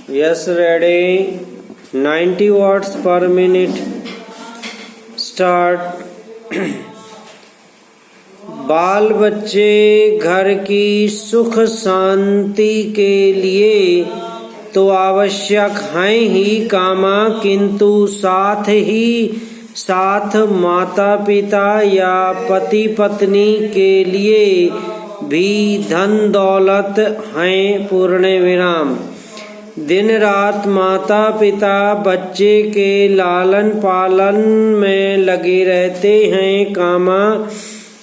Yes, ready. 90 watts per minute. Start. बाल बच्चे घर की सुख शांति के लिए तो आवश्यक हैं ही कामा, किंतु साथ ही साथ माता पिता या पति पत्नी के लिए भी धन दौलत हैं। पूर्ण विराम। दिन रात माता पिता बच्चे के लालन पालन में लगे रहते हैं कामा,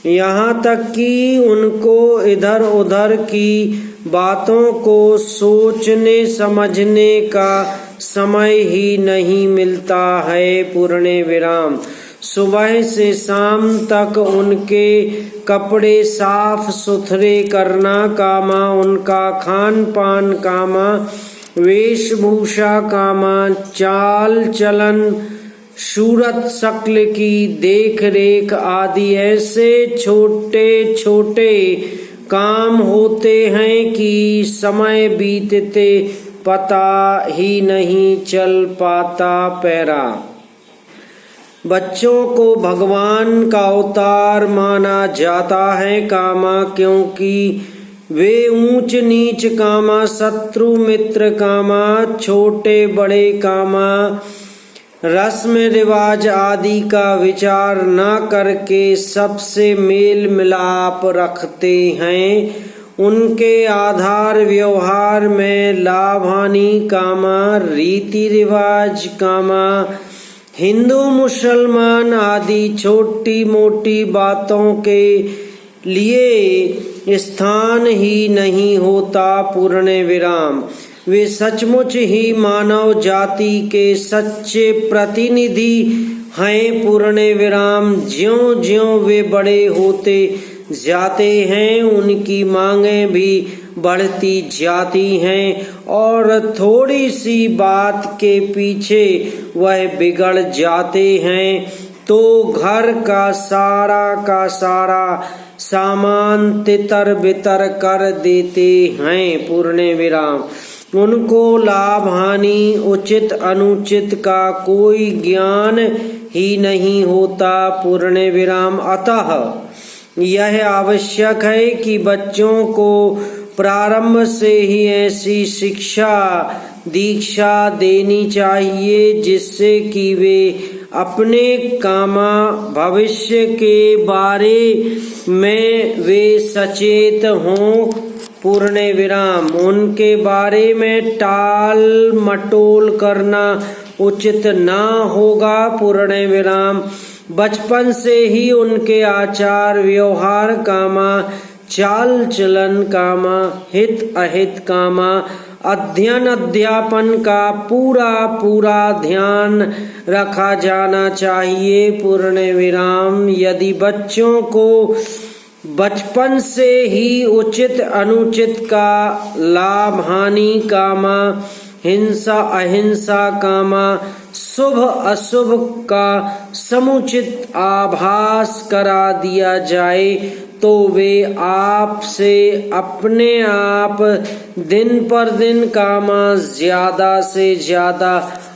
यहाँ तक कि उनको इधर उधर की बातों को सोचने समझने का समय ही नहीं मिलता है। पूर्ण विराम। सुबह से शाम तक उनके कपड़े साफ सुथरे करना कामा, उनका खान पान कामा, वेशभूषा कामा, चाल चलन सूरत शक्ल की देख रेख आदि ऐसे छोटे छोटे काम होते हैं कि समय बीतते पता ही नहीं चल पाता। पैरा। बच्चों को भगवान का अवतार माना जाता है कामा, क्योंकि वे ऊंच नीच कामा, शत्रु मित्र कामा, छोटे बड़े कामा, रस्म रिवाज आदि का विचार न करके सबसे मेल मिलाप रखते हैं। उनके आधार व्यवहार में लाभ हानि कामा, रीति रिवाज कामा, हिंदू मुसलमान आदि छोटी मोटी बातों के लिए स्थान ही नहीं होता। पूर्ण विराम। वे सचमुच ही मानव जाति के सच्चे प्रतिनिधि हैं। पूर्ण विराम। ज्यों ज्यों वे बड़े होते जाते हैं उनकी मांगें भी बढ़ती जाती हैं और थोड़ी सी बात के पीछे वह बिगड़ जाते हैं तो घर का सारा सामान तितर बितर कर देते हैं। पूर्ण विराम। उनको लाभ हानि उचित अनुचित का कोई ज्ञान ही नहीं होता। पूर्ण विराम। अतः यह आवश्यक है कि बच्चों को प्रारंभ से ही ऐसी शिक्षा दीक्षा देनी चाहिए जिससे कि वे अपने कामा भविष्य के बारे में वे सचेत हों। पूर्ण विराम। उनके बारे में टाल मटोल करना उचित ना होगा। पूर्ण विराम। बचपन से ही उनके आचार व्यवहार कामा, चाल चलन कामा, हित अहित कामा, अध्ययन अध्यापन का पूरा ध्यान रखा जाना चाहिए। पूर्ण विराम। यदि बच्चों को बचपन से ही उचित अनुचित का लाभ हानि कामा, हिंसा अहिंसा कामा, शुभ अशुभ का समुचित आभास करा दिया जाए तो वे आप से अपने आप दिन पर दिन कामा ज्यादा से ज्यादा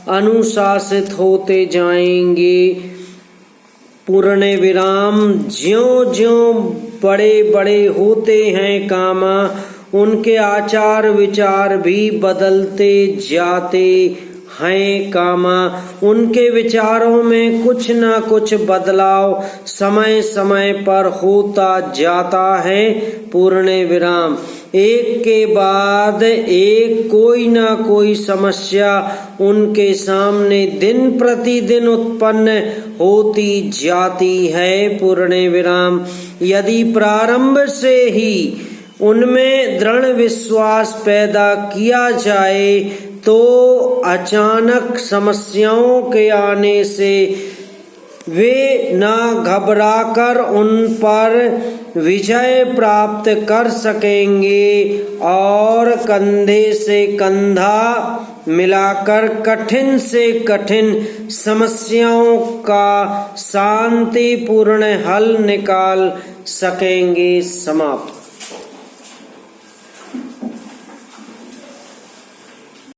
अनुशासित होते जाएंगे। पूर्ण विराम। ज्यों ज्यों बड़े बड़े होते हैं कामा, उनके आचार विचार भी बदलते जाते हैं कामा। उनके विचारों में कुछ न कुछ बदलाव समय समय पर होता जाता है। पूर्ण विराम। एक के बाद एक कोई न कोई समस्या उनके सामने दिन प्रतिदिन उत्पन्न होती जाती है। पूर्ण विराम। यदि प्रारंभ से ही उनमें दृढ़ विश्वास पैदा किया जाए तो अचानक समस्याओं के आने से वे न घबराकर उन पर विजय प्राप्त कर सकेंगे और कंधे से कंधा मिलाकर कठिन से कठिन समस्याओं का शांतिपूर्ण हल निकाल सकेंगे। समाप्त।